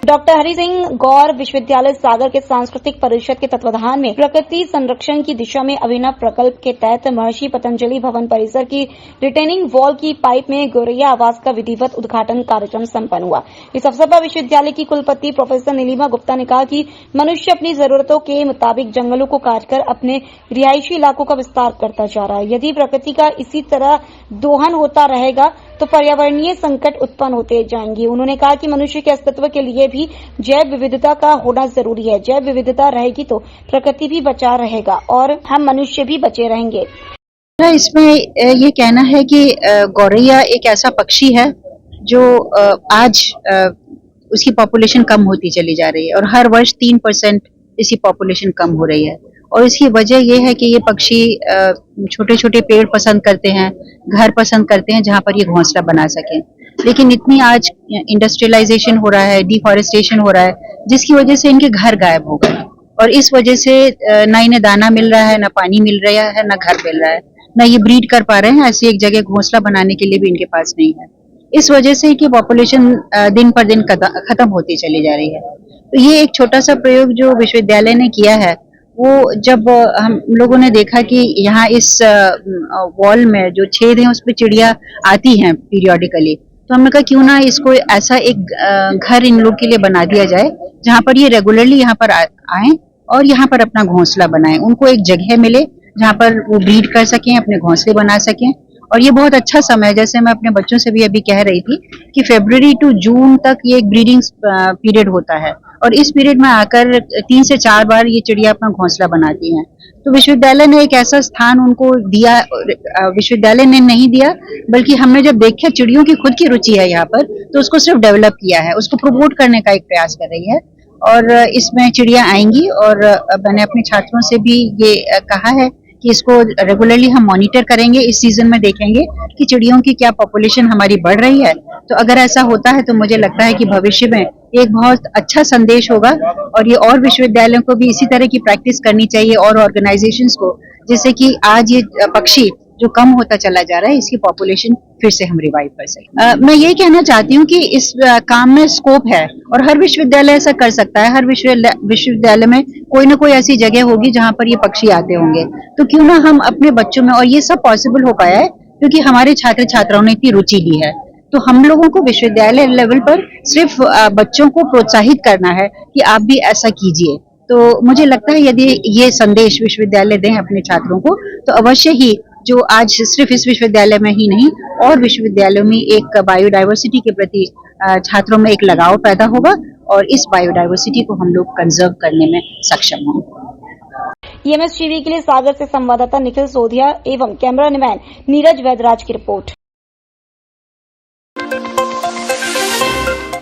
Doctor Hari Singh गौर विश्वविद्यालय सागर के सांस्कृतिक परिषद के तत्वाधान में प्रकृति संरक्षण की दिशा में अभिनव प्रकल्प के तहत महर्षि पतंजलि भवन परिसर की रिटेनिंग वॉल की पाइप में गौरैया आवास का विधिवत उद्घाटन कार्यक्रम संपन्न हुआ। इस अवसर पर विश्वविद्यालय की कुलपति प्रोफेसर नीलिमा गुप्ता ने कहा कि मनुष्य अपनी जरूरतों के मुताबिक जंगलों को काटकर अपने रिहायशी इलाकों का विस्तार करता जा रहा है। यदि प्रकृति का इसी तरह दोहन होता रहेगा तो पर्यावरणीय संकट उत्पन्न होते जाएंगे। उन्होंने कहा कि मनुष्य के अस्तित्व के लिए भी जैव विविधता का होना जरूरी है। जैव विविधता रहेगी तो प्रकृति भी बचा रहेगा और हम मनुष्य भी बचे रहेंगे। इसमें ये कहना है कि गौरैया एक ऐसा पक्षी है जो आज उसकी पॉपुलेशन कम होती चली जा रही है और हर वर्ष 3% इसकी पॉपुलेशन कम हो रही है। और इसकी वजह यह है कि ये पक्षी छोटे छोटे पेड़ पसंद करते हैं, घर पसंद करते हैं जहां पर ये घोंसला बना सकें। लेकिन इतनी आज इंडस्ट्रियलाइजेशन हो रहा है, डिफॉरेस्टेशन हो रहा है, जिसकी वजह से इनके घर गायब हो गए और इस वजह से ना इन्हें दाना मिल रहा है, ना पानी मिल रहा है, ना घर मिल रहा है, ना ये ब्रीड कर पा रहे हैं। ऐसी एक जगह घोंसला बनाने के लिए भी इनके पास नहीं है। इस वजह से कि पॉपुलेशन दिन पर दिन खत्म होती चली जा रही है। तो ये एक छोटा सा प्रयोग जो विश्वविद्यालय ने किया है, वो जब हम लोगों ने देखा कि यहाँ इस वॉल में जो छेद है उस पर चिड़िया आती हैं पीरियोडिकली, तो हमने कहा क्यों ना इसको ऐसा एक घर इन लोग के लिए बना दिया जाए जहाँ पर ये रेगुलरली यहाँ पर आए और यहाँ पर अपना घोंसला बनाएं। उनको एक जगह मिले जहाँ पर वो ब्रीड कर सकें, अपने घोंसले बना सकें। और ये बहुत अच्छा समय है, जैसे मैं अपने बच्चों से भी अभी कह रही थी कि फरवरी टू जून तक ये एक ब्रीडिंग पीरियड होता है और इस पीरियड में आकर 3 से 4 बार ये चिड़िया अपना घोंसला बनाती हैं। तो विश्वविद्यालय ने एक ऐसा स्थान उनको दिया, विश्वविद्यालय ने नहीं दिया बल्कि हमने जब देखा चिड़ियों की खुद की रुचि है यहाँ पर, तो उसको सिर्फ डेवलप किया है, उसको प्रमोट करने का एक प्रयास कर रही है। और इसमें चिड़िया आएंगी और मैंने अपने छात्रों से भी ये कहा है कि इसको रेगुलरली हम मॉनिटर करेंगे। इस सीजन में देखेंगे कि चिड़ियों की क्या पॉपुलेशन हमारी बढ़ रही है। तो अगर ऐसा होता है तो मुझे लगता है कि भविष्य में एक बहुत अच्छा संदेश होगा और ये और विश्वविद्यालयों को भी इसी तरह की प्रैक्टिस करनी चाहिए और ऑर्गेनाइजेशंस को, जिससे कि आज ये पक्षी जो कम होता चला जा रहा है इसकी पॉपुलेशन फिर से हम रिवाइव कर सकें। मैं ये कहना चाहती हूँ कि इस काम में स्कोप है और हर विश्वविद्यालय ऐसा कर सकता है। हर विश्वविद्यालय में कोई ना कोई ऐसी जगह होगी जहाँ पर ये पक्षी आते होंगे। तो क्यों ना हम अपने बच्चों में, और ये सब पॉसिबल हो पाया है क्योंकि हमारे छात्र छात्राओं ने इतनी रुचि ली है। तो हम लोगों को विश्वविद्यालय लेवल पर सिर्फ बच्चों को प्रोत्साहित करना है कि आप भी ऐसा कीजिए। तो मुझे लगता है यदि ये संदेश विश्वविद्यालय दें अपने छात्रों को तो अवश्य ही जो आज सिर्फ इस विश्वविद्यालय में ही नहीं और विश्वविद्यालयों में एक बायोडायवर्सिटी के प्रति छात्रों में एक लगाव पैदा होगा और इस बायोडायवर्सिटी को हम लोग कंजर्व करने में सक्षम होंगे। EMS टीवी के लिए सागर से संवाददाता निखिल सोधिया एवं कैमरामैन नीरज वैदराज की रिपोर्ट।